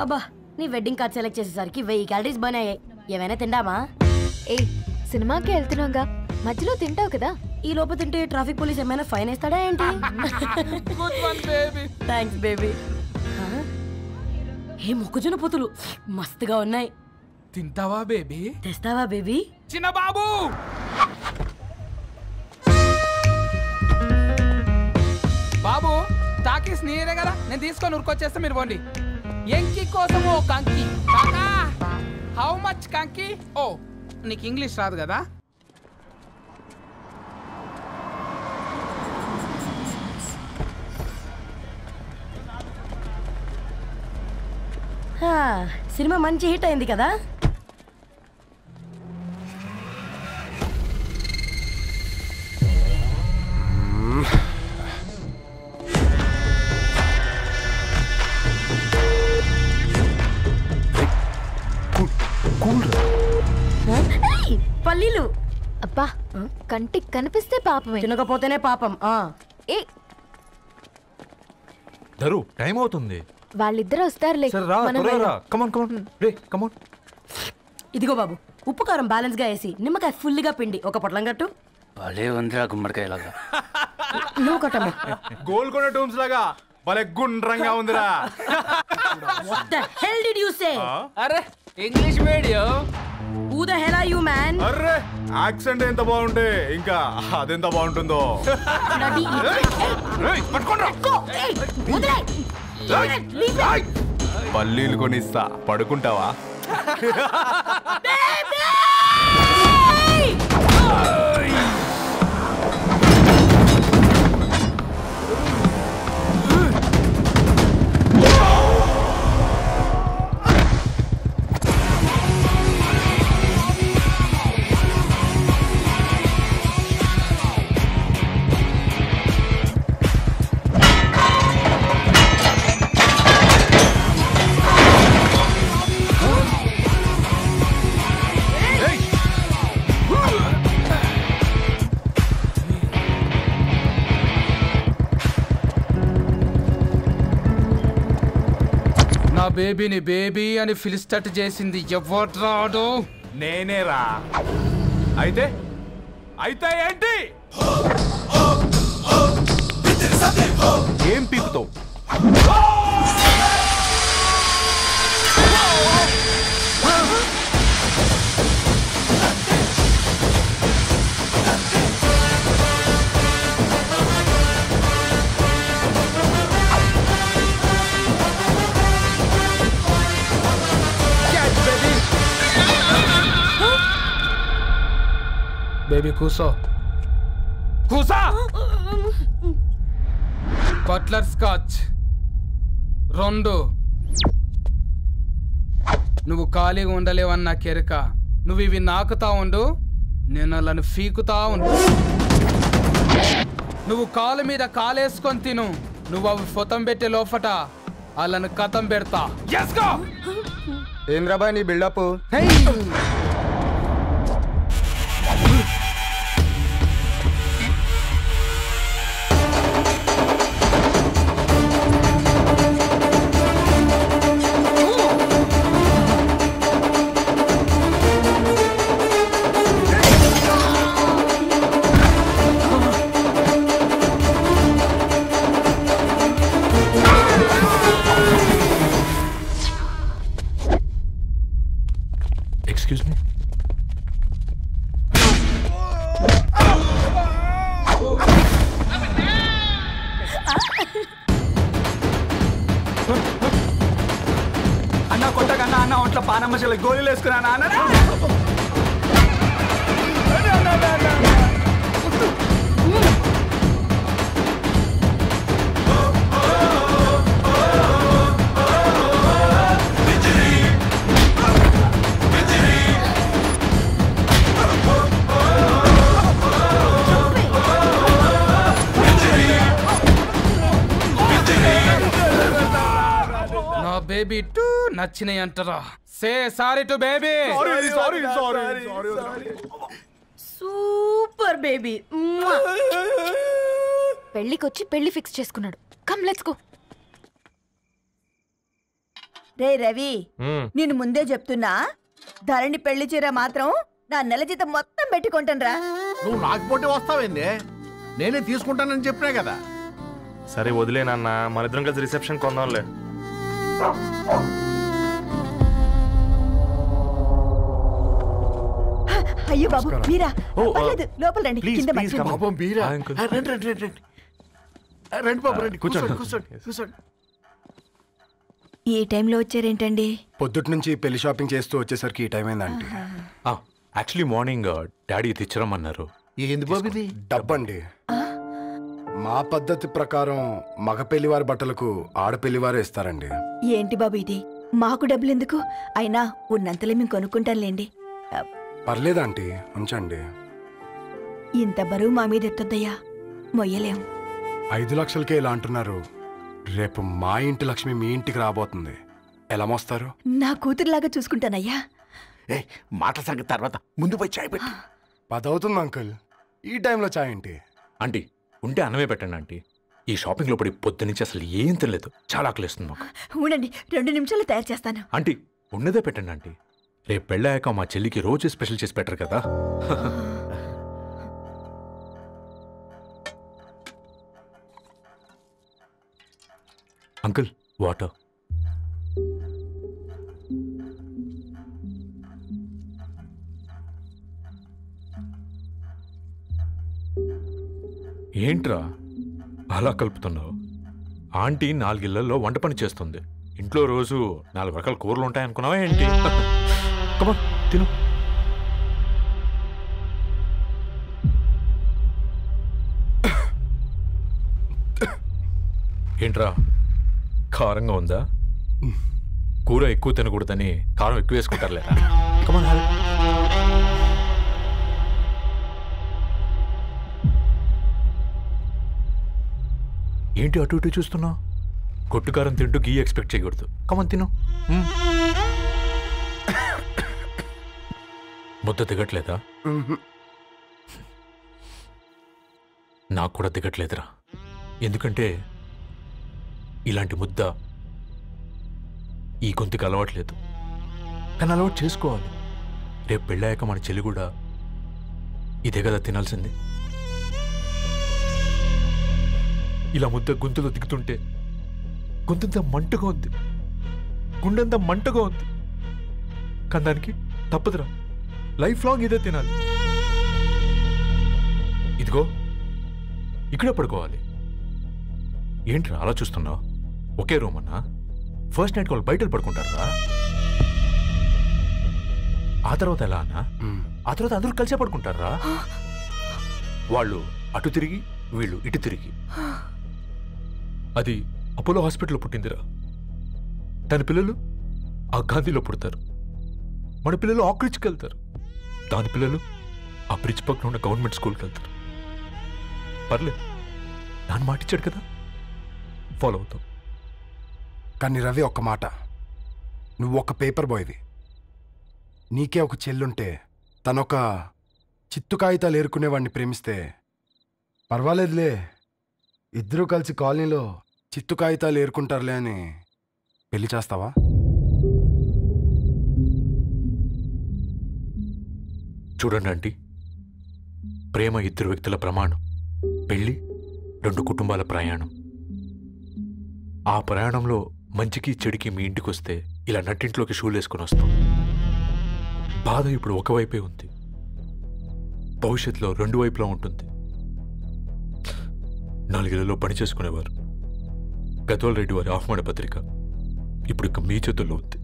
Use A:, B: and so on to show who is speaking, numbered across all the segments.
A: అబ్బా నీ wedding card select చేసేసరికి 1000 క్యాలరీస్ బర్న్ అయ్యాయి. ఏమైనా తిండామా?
B: ఏ సినిమాకి వెళ్తున్నాగా, మధ్యలో తింటావు కదా.
A: ఈ లోపు తింటే ట్రాఫిక్ పోలీస్ ఏమైనా ఫైన్ వేస్తాడా ఏంటి? Thanks baby. ఏ మొక్కజొన్న పొతులు మస్తుగా ఉన్నాయి.
C: తింటావా బేబీ?
A: తెస్తావా బేబీ?
C: చిన్న బాబు బాబు టాకీస్ నీరే కదా, నేను తీసుకొని ఉరుకొచ్చేస్తా, మీరు పోండి. ఎంకి కోసం ఓ కంకి కాకా. హౌ మచ్ కంకి? ఓ నీకు ఇంగ్లీష్ రాదు కదా.
A: సినిమా మంచి హిట్ అయింది కదా. పల్లీలు
B: అబ్బా కంటికి కనిపిస్తే పాపమే,
A: తినకపోతేనే పాపం.
B: ఏ
D: ధరు టైం అవుతుంది.
B: వాళ్ళిద్దరూ వస్తారులే.
A: ఇదిగో బాబు, ఉప్పు కారం బ్యాలెన్స్ గా వేసి నిమ్మకాయ ఫుల్ గా పిండి ఒక పొట్లం కట్టు.
E: భలే ఉందిరా గుమ్మడికాయలాగా.
A: నువ్వు కట్టమ్మా.
D: గోల్కొండ టూమ్స్ లాగా భలే గుండ్రంగా ఉందిరా.
A: What the hell did you say?
C: అరే English medium.
A: Who the hell are you man?
D: Array accent ఎంత బాగుంటే ఇంకా అదెంత బాగుంటుందో. పల్లీలు కొనిస్తా, పడుకుంటావా?
C: నా బేబీని బేబీ అని ఫిలిస్టట్ చేసింది ఎవడ్రాడు?
D: నేనేరా. అయితే అయితే ఏంటి? ఏం పీకుతావు?
C: బేబీ కూసో, కూసా. Buttler scotch 2. నువ్వు ఖాళీగా ఉండలేవన్న కెరక. నువ్వు ఇవి నాకుతా ఉండు, నేను వాళ్ళని ఫీకుతా ఉండు. నువ్వు కాలు మీద కాలేసుకొని తిను. నువ్వు అవి ఫొతం పెట్టే లోపట వాళ్ళని కథం పెడతా.
F: ఏం రాబాయ్ నీ బిల్డప్?
D: Excuse me?
F: అన్న కొట్టకన్నా అన్న ఒంట్లో పానమ్మశల గోళీలు వేసుకున్నా అన్న.
C: నా బేబీ టూ నచ్చినాయి అంటారా? Say sorry to baby.
A: Super baby.
B: పెళ్ళికొచ్చి పెళ్లి ఫిక్స్ చేసుకున్నాడు. Come let's go.
G: రే రవి, నేను ముందే చెప్తున్నా, ధరణి పెళ్లి చీర మాత్రం నా నెల జీతం మొత్తం పెట్టుకుంటానురా.
H: నువ్వు నాకు పోటీ వస్తావేంది? నేనే తీసుకుంటానని చెప్పినా కదా.
D: సరే వదిలేనన్నా, మన ఇద్దరం కలిసి రిసెప్షన్ కొందాంలే.
G: అయ్యో బాబు మీరా? పర్లేదు, లోపల రండి. కింద మర్చిపోయాను.
H: పాపం మీరా? రండి రండి రండి రండి. రండి బాబు రండి, కూర్చోండి కూర్చోండి కూర్చోండి.
G: ఈ టైంలో వచ్చారేంటండి?
I: పొద్దుటి నుంచి పెళ్లి షాపింగ్ చేస్తూ వచ్చేసరికి ఈ టైం అయిందండి.
J: యాక్చువల్లీ మార్నింగ్ డాడీ తెచ్చరమన్నారు.
H: ఏంది బాబు ఇది?
I: డబ్బండి. మా పద్ధతి ప్రకారం మగ పెళ్లివారి బట్టలకు ఆడపెళ్లివారే ఇస్తారండి.
G: ఏంటి బాబు ఇది? మాకు డబ్బులు ఎందుకు? అయినా ఉన్నంతలే మేము కొనుక్కుంటాంలేండి.
I: పర్లేదంటీ, ఉంచండి.
G: ఇంత బరువు మా మీద ఎత్తొద్దయ్యా, మొయ్యలేం.
I: 5 లక్షలకే ఇలా అంటున్నారు. రేపు మా ఇంటి లక్ష్మి మీ ఇంటికి రాబోతుంది, ఎలా మోస్తారు?
G: నా కూతురులాగా చూసుకుంటానయ్యా.
H: మాట సంగతి తర్వాత, ముందు పోయి చాయ్ పెట్టి.
I: 10 అవుతుంది అంకుల్, ఈ టైంలో చాయ్ ఏంటి?
J: ఆంటీ ఉంటే అన్నమే పెట్టండి ఆంటీ. ఈ షాపింగ్లో పడి పొద్దు నుంచి అసలు ఏం తినలేదు, చాలా ఆకలిస్తుంది మాకు.
G: ఉండండి, 2 నిమిషాలు తయారు చేస్తాను.
J: ఆంటీ ఉన్నదే పెట్టండి ఆంటీ. రేపు పెళ్ళాక మా చెల్లికి రోజు స్పెషల్ చేసి పెట్టరు కదా. Uncle water. ఏంట్రా అలా కలుపుతున్నావు? ఆంటీ 4 ఇళ్లలో వంట పని చేస్తుంది. ఇంట్లో రోజు 4 రకాల కూరలు ఉంటాయనుకున్నావా ఏంటి? కమా తిను. ఏంట్రా కారంగా ఉందా? కూర ఎక్కువ తినకూడదని కారం ఎక్కువ వేసుకుంటారులేరా. కమా ఏంటి అటు ఇటు చూస్తున్నావు? కొట్టుకారం తింటూ గీ ఎక్స్పెక్ట్ చేయకూడదు. కమన్ తిను. ముద్ద దిగట్లేదా? నాకు కూడా దిగట్లేదురా. ఎందుకంటే ఇలాంటి ముద్ద ఈ గొంతుకి అలవాట్లేదు. కానీ అలవాటు చేసుకోవాలి. రేపు పెళ్ళాక మన చెల్లి కూడా ఇదే కదా తినాల్సింది. ఇలా ముద్ద గొంతులో దిగుతుంటే గొంతంతా మంటగా ఉంది, గుండెంతా మంటగా ఉంది. కానీ దానికి తప్పదురా, లైఫ్ లాంగ్ ఇదే తినాలి. ఇదిగో ఇక్కడే పడుకోవాలి. ఏంట్రా అలా చూస్తున్నావు? ఒకే రూమ్ అన్నా? ఫస్ట్ నైట్ వాళ్ళు బయట పడుకుంటారా? ఆ తర్వాత ఎలా అన్నా? ఆ తర్వాత అందరూ కలిసే పడుకుంటారా? వాళ్ళు అటు తిరిగి వీళ్ళు ఇటు తిరిగి. అది అపోలో హాస్పిటల్లో పుట్టిందిరా. దాని పిల్లలు ఆ గాంధీలో పుడతారు. మన పిల్లలు ఆ బ్రిడ్జ్కి వెళ్తారు. దాని పిల్లలు ఆ బ్రిడ్జ్ పక్కన ఉన్న గవర్నమెంట్ స్కూల్కి వెళ్తారు. పర్లేదు, దాన్ని మాటిచ్చాడు కదా, ఫాలో అవుతాం.
I: కానీ రవి, ఒక్క మాట, నువ్వు ఒక పేపర్ బాయ్వి. నీకే ఒక చెల్లుంటే తనొక చిత్తు కాగితాలు ఏరుకునేవాడిని ప్రేమిస్తే పర్వాలేదులే, ఇద్దరూ కలిసి కాలనీలో చిత్తు కాగితాలు ఏరుకుంటారులే అని పెళ్లి చేస్తావా?
J: చూడండి ఆంటీ, ప్రేమ 2 వ్యక్తుల ప్రమాణం, పెళ్లి 2 కుటుంబాల ప్రయాణం. ఆ ప్రయాణంలో మంచికి చెడుకి మీ ఇంటికి వస్తే ఇలా నట్టింట్లోకి షూలు వేసుకుని వస్తాం. బాధ ఇప్పుడు ఒకవైపే ఉంది, భవిష్యత్తులో 2 వైపులా ఉంటుంది. 4 ఇళ్లలో పని చేసుకునేవారు గద్వాల్ రెడ్డి వారి ఆహ్వాన పత్రిక ఇప్పుడు ఇక మీ చేతుల్లో ఉంది.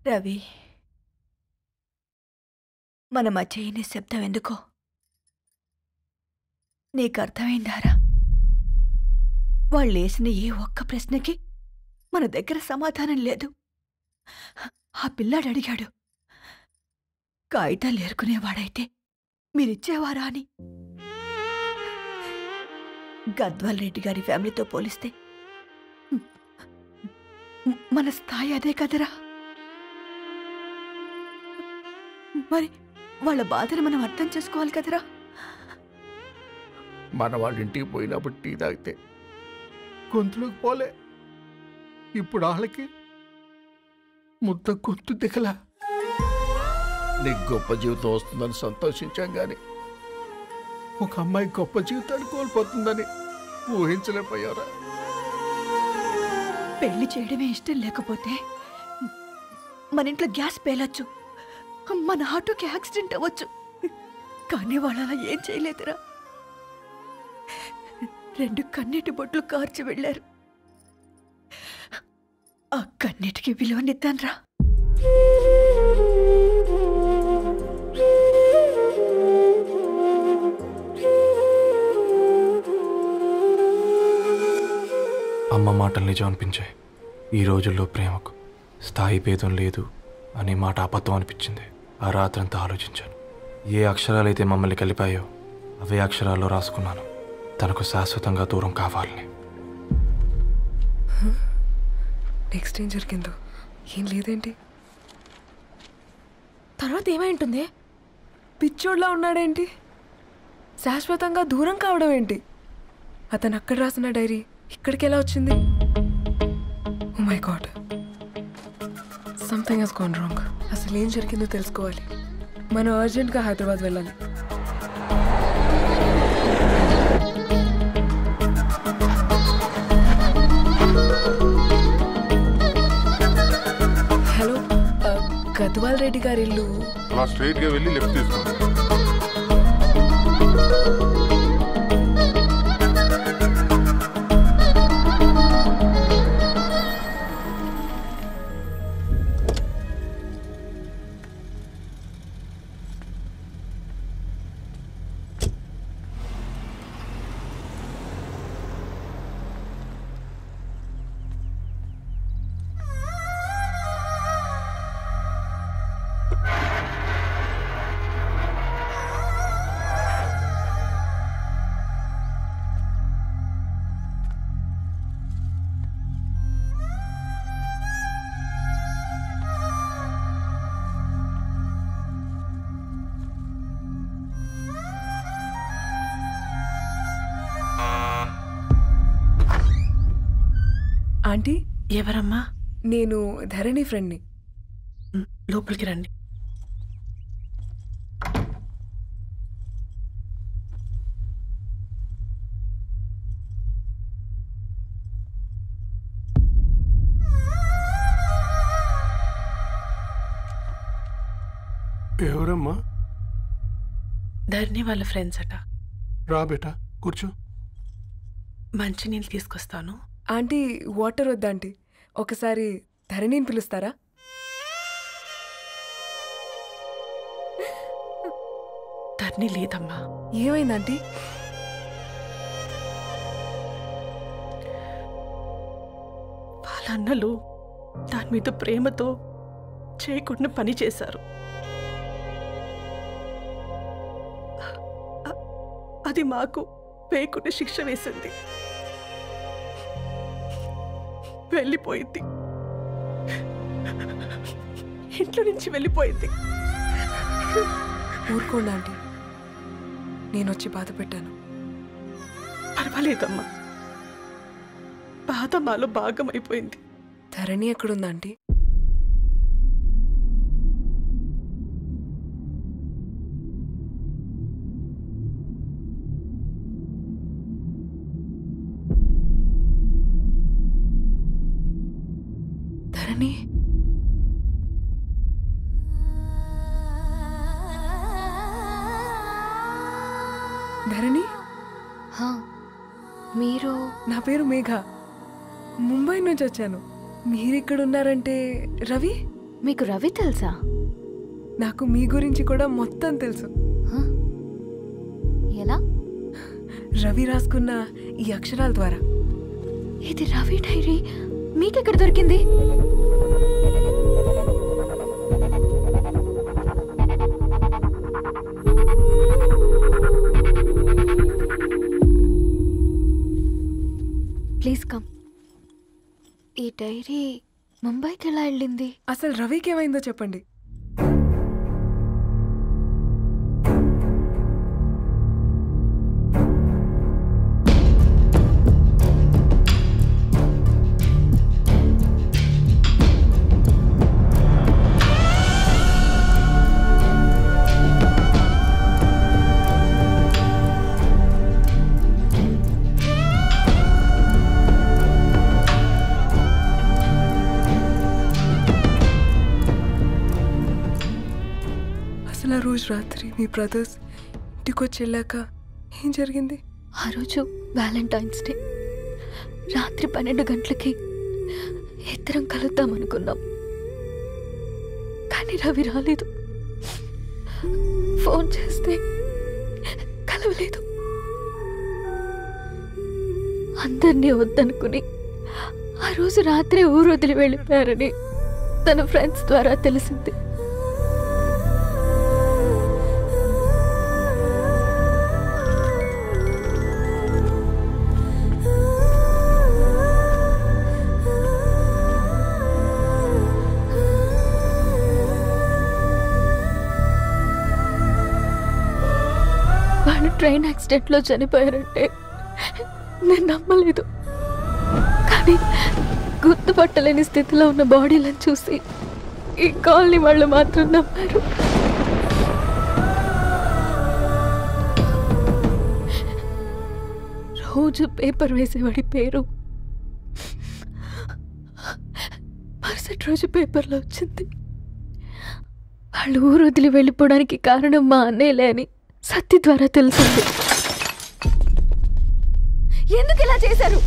G: రవి, మన మధ్య ఈ నిశ్శబ్దం ఎందుకో నీకు అర్థమైందారా? వాళ్ళు వేసిన ఏ ఒక్క ప్రశ్నకి మన దగ్గర సమాధానం లేదు. ఆ పిల్లాడు అడిగాడు, కాగితాలు ఏరుకునేవాడైతే మీరిచ్చేవారా అని. గద్వాల్ రెడ్డి గారి ఫ్యామిలీతో పోలిస్తే మన స్థాయి అదే కదరా. మరి వాళ్ళ బాధను మనం అర్థం చేసుకోవాలి కదరా.
H: మన వాళ్ళ ఇంటికి పోయినప్పుడు టీ తాగితే గొంతులోకి పోలే, ఇప్పుడు వాళ్ళకి ముద్ద గొంతు దిగలా. నీకు గొప్ప జీవితం వస్తుందని సంతోషించాం కానీ ఒక అమ్మాయి గొప్ప జీవితాన్ని కోల్పోతుందని ఊహించలేకపోయారా?
G: పెళ్లి చేయడమే ఇష్టం లేకపోతే మన ఇంట్లో గ్యాస్ పేలొచ్చు, మన ఆటోకి యాక్సిడెంట్ అవ్వచ్చు, కానీ వాళ్ళు అలా ఏం చేయలేదురా. 2 కన్నీటి బొట్లు కార్చి వెళ్ళారు. ఆ కన్నీటికి విలువనిద్దాన్రా.
I: అమ్మ మాటలు నిజం అనిపించాయి. ఈ రోజుల్లో ప్రేమకు స్థాయి భేదం లేదు అనే మాట అబద్ధం అనిపించింది. ఆ రాత్రంతా ఆలోచించాను. ఏ అక్షరాలైతే మమ్మల్ని కలిపాయో అవే అక్షరాల్లో రాసుకున్నాను, తనకు శాశ్వతంగా దూరం కావాలని.
K: నెక్స్ట్ ఏం జరిగిందో ఏం లేదేంటి?
B: తర్వాత ఏమై ఉంటుంది?
K: పిచ్చోడ్లా ఉన్నాడేంటి? శాశ్వతంగా దూరం కావడం ఏంటి? అతను అక్కడ రాసిన డైరీ ఇక్కడికి ఎలా వచ్చింది? Oh my God, something has gone wrong. అసలు ఏం జరిగిందో తెలుసుకోవాలి. మనం అర్జెంట్గా హైదరాబాద్ వెళ్ళాలి. హలో, గద్వాల్ రెడ్డి గారి ఇల్లు
D: అలా స్ట్రైట్ గా వెళ్ళి లెఫ్ట్ తీసుకోండి.
K: ఆంటీ,
A: ఎవరమ్మా?
K: నేను ధరణి ఫ్రెండ్ని.
A: లోపలికి రండి.
H: ఎవరమ్మా?
A: ధరణి వాళ్ళ ఫ్రెండ్స్ అట.
H: రా బేటా, కూర్చో.
A: మంచినీళ్ళు తీసుకొస్తాను.
K: ఆంటీ, వాటర్ వద్దా ఆంటీ? ఒకసారి ధరణిని పిలుస్తారా?
A: ధరణి లేదమ్మా.
K: ఏమైందంటీ?
A: వాళ్ళ అన్నలు దాని మీద ప్రేమతో చేయకుండా పని చేశారు. అది మాకు వేయకుండా శిక్ష వేసింది. వెళ్ళిపోయింది, ఇంట్లో నుంచి వెళ్ళిపోయింది.
K: ఊరుకోండి ఆంటీ, నేను వచ్చి బాధ పెట్టాను.
A: పర్వాలేదమ్మా, బాధ మాలో భాగం అయిపోయింది.
K: ధరణి ఎక్కడుందా ఆంటీ? ధరణి, ధరణి,
B: మీరు?
K: నా పేరు మేఘ, ముంబై నుంచి వచ్చాను. మీరిక్కడున్నారంటే రవి?
B: మీకు రవి తెలుసా?
K: నాకు మీ గురించి కూడా మొత్తం తెలుసు.
B: ఎలా?
K: రవి రాసుకున్న ఈ అక్షరాల ద్వారా.
B: ఇది రవి డైరీ మీకెక్కడ దొరికింది? Please come. ఈ డైరీ ముంబైకి ఎలా వెళ్ళింది?
K: అసలు రవికి ఏమైందో చెప్పండి. అసలు ఆ రోజు రాత్రి మీ బ్రదర్స్ ఇంటికి వచ్చి వెళ్ళాక ఏం జరిగింది?
B: ఆ రోజు వ్యాలంటైన్స్ డే రాత్రి 12 గంటలకి ఇద్దరం కలుద్దాం అనుకున్నాం. కానీ రవి రాలేదు. ఫోన్ చేస్తే కలవలేదు. అందరినీ వద్దనుకుని ఆ రోజు రాత్రి ఊరు వదిలి వెళ్ళిపోయారని తన ఫ్రెండ్స్ ద్వారా తెలిసింది. వాళ్ళు ట్రైన్ యాక్సిడెంట్లో చనిపోయారంటే నేను నమ్మలేదు. కానీ గుర్తుపట్టలేని స్థితిలో ఉన్న బాడీలను చూసి ఈ కాలనీ వాళ్ళు మాత్రం నమ్మారు. రోజు పేపర్ వేసేవాడి పేరు మరుసటి రోజు పేపర్లో వచ్చింది. వాళ్ళు ఊరు వదిలి వెళ్ళిపోవడానికి కారణం మా అన్నయ్యలే అని సత్తి ద్వారా తెలిసింది. ఎందుకు ఇలా చేశారు?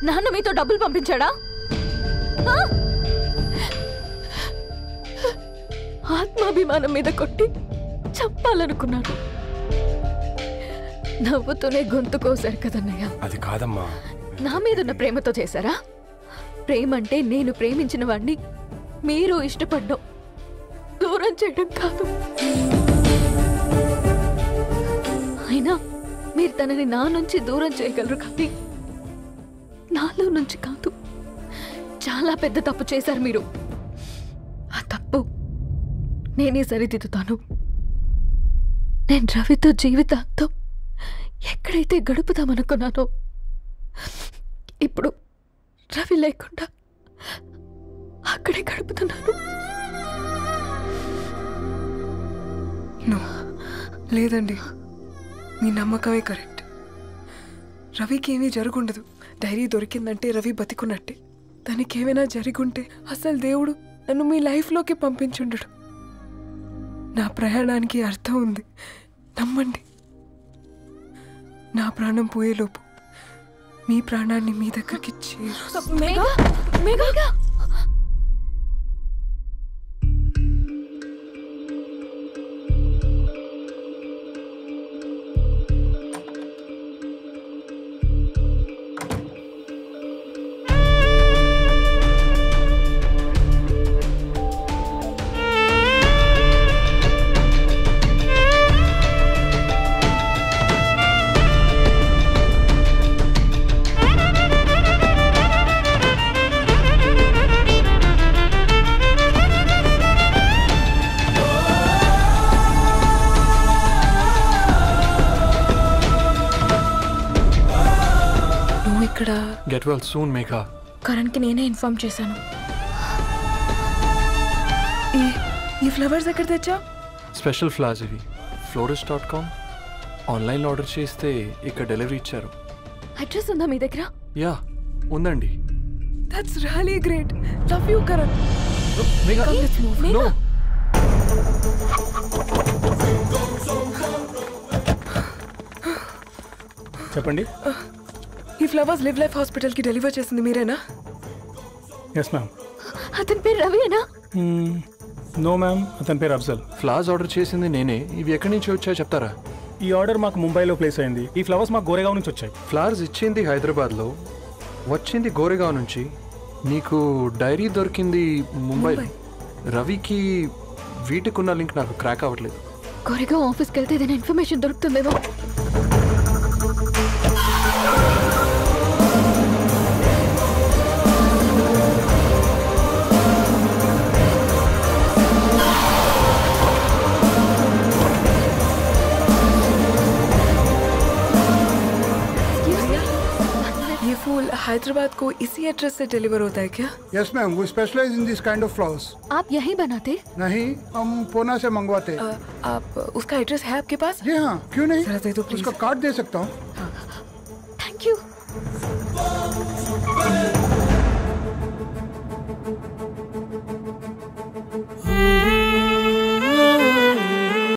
B: నాన్న మీతో డబ్బులు పంపించాడా? ఆత్మాభిమానం మీద కొట్టి చంపాలనుకున్నాను. నవ్వుతూనే గొంతు కోసారు కదన్నయ్య.
I: అది కాదమ్మా.
B: నా మీదున్న ప్రేమతో చేశారా? ప్రేమ అంటే నేను ప్రేమించిన వాడిని మీరు ఇష్టపడ్డం, దూరం చేయడం కాదు. అయినా మీరు తనని నా నుంచి దూరం చేయగలరు, కానీ నాలో నుంచి కాదు. చాలా పెద్ద తప్పు చేశారు మీరు. ఆ తప్పు నేనే సరిదిద్దుతాను. నేను రవితో జీవితాంతం ఎక్కడైతే గడుపుదామనుకున్నానో ఇప్పుడు రవి లేకుండా అక్కడే గడుపుతున్నాను.
K: లేదండి, మీ నమ్మకమే కరెక్ట్. రవికి ఏమీ జరుగుండదు. డైరీ దొరికిందంటే రవి బతికున్నట్టే. తనకేమైనా జరిగుంటే అసలు దేవుడు నన్ను మీ లైఫ్లోకి పంపించుండడు. నా ప్రయాణానికి అర్థం ఉంది, నమ్మండి. నా ప్రాణం పోయేలోపు మీ ప్రాణాన్ని మీ దగ్గరికి
I: గెట్ వెల్ సూన్ మేఘా.
K: కరణ్కి నేనే ఇన్ఫార్మ్ చేశాను. ఈ ఫ్లవర్స్ ఎక్కడ తెచ్చా?
I: స్పెషల్ ఫ్లవర్స్ ఇవి. florist.com ఆన్లైన్లో ఆర్డర్ చేస్తే ఇక్కడ డెలివరీ ఇచ్చారు.
B: అడ్రస్ ఉందా మీ దగ్గర?
I: యా ఉందండి.
K: That's really great. Love you Karan.
I: Megha no.
L: చెప్పండి.
K: ఈ ఫ్లవర్స్ లివ్ లైఫ్ హాస్పిటల్కి డెలివర్ చేసింది మీరేనా?
L: Yes ma'am.
B: అతని పేరు రవియేనా?
L: నో మ్యామ్, అతని పేరు అఫ్జల్.
I: ఫ్లవర్స్ ఆర్డర్ చేసింది నేనే. ఇవి ఎక్కడి నుంచి వచ్చాయో చెప్తారా?
L: ఈ ఆర్డర్ మాకు ముంబైలో ప్లేస్ అయింది. ఈ ఫ్లవర్స్ మాకు గోరేగావ్ నుంచి వచ్చాయి.
I: ఫ్లవర్స్ ఇచ్చింది హైదరాబాద్లో, వచ్చింది గోరేగావ్ నుంచి. నీకు డైరీ దొరికింది ముంబై. రవికి వీటికున్న లింక్ నాకు క్రాక్ అవ్వట్లేదు.
B: గోరేగావ్ ఆఫీస్కి వెళ్తే ఏదైనా ఇన్ఫర్మేషన్ దొరుకుతుందేమో.
K: फूल हैदराबाद को इसी एड्रेस से डिलीवर होता है क्या?
H: Yes ma'am, we specialise in this kind of flowers.
B: आप यहीं बनाते?
H: नहीं, हम पूना से मंगवाते.
K: आप उसका एड्रेस है आपके पास?
H: जी हाँ, क्यों नहीं?
K: जरा दे दो प्लीज.
H: उसका कार्ड दे सकता हूँ.